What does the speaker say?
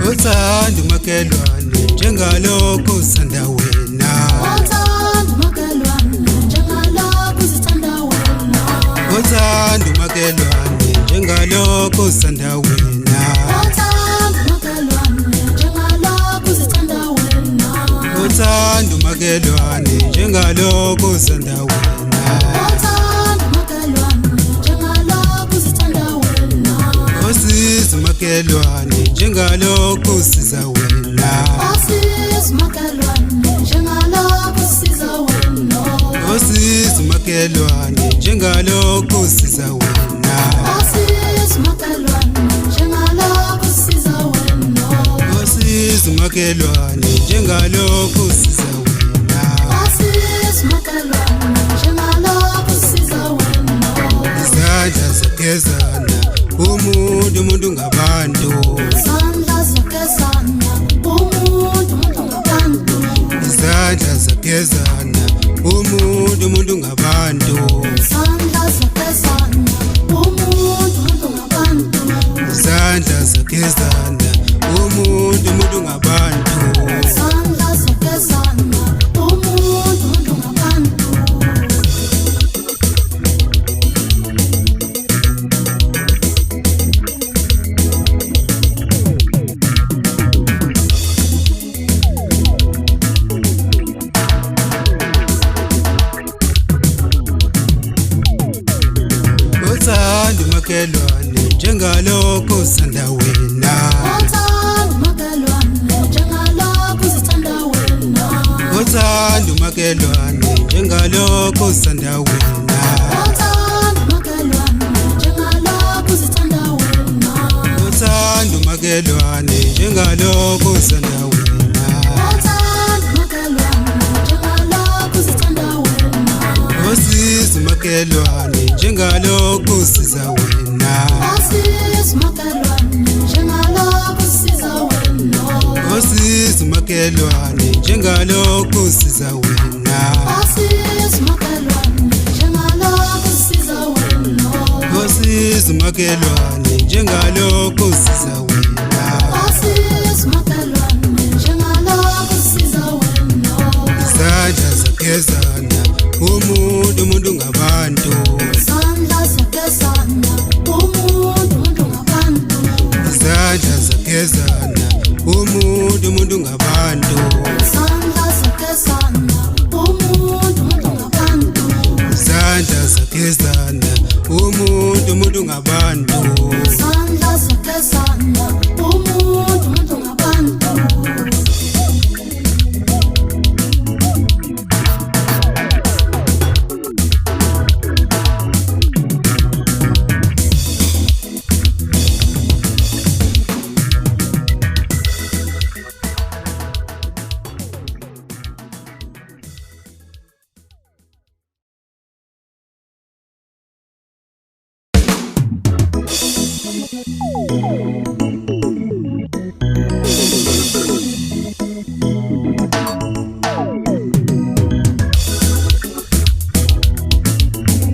Uthanda umakhelwane njengalokho usithanda wena. Uthanda umakhelwane njengalokho uzithanda wena. Uthanda umakhelwane njengalokho usithanda wena. Uthanda umakhelwane njengalokho uzithanda wena. Uthanda umakhelwane njengalokho usithanda wena. Uthanda umakhelwane njengalokho uzithanda wena. Usiza umakhelwane njengalokho usiza wena. Usiza umakhelwane njengalokho usiza wena. Usiza umakhelwane njengalokho usiza wena. Usiza umakhelwane njengalokho usiza wena. Usiza umakhelwane njengalokho usiza wena. Izandla zagezana umuntu ngabantu. Izandla zagezana umuntu ngabantu. Izandla zagezana umuntu ngabantu. Izandla zagezana umuntu ngabantu. Izandla zagezana umuntu ngabantu. Izandla zagezana umuntu ngabantu. Uthanda umakhelwane njengalokho usithanda wena. Uthanda umakhelwane njengalokho uzithanda wena. Uthanda umakhelwane njengalokho usithanda wena. Uthanda umakhelwane njengalokho uzithanda wena. Uthanda umakhelwane njengalokho usithanda wena. Uthanda umakhelwane njengalokho uzithanda wena. Usiza umakhelwane njengalokho usiza wena. Usiza umakhelwane njengalokho usiza wena. Usiza umakhelwane njengalokho usiza wena. Usiza umakhelwane njengalokho usiza wena. Usiza umakhelwane njengalokho usiza wena. Usiza umakhelwane njengalokho usiza wena. Izandla zagezana umuntu ngabantu. Izandla zagezana umuntu ngabantu. Izandla zagezana umuntu ngabantu. Izandla zagezana umuntu ngabantu. Izandla zagezana umuntu ngabantu. Izandla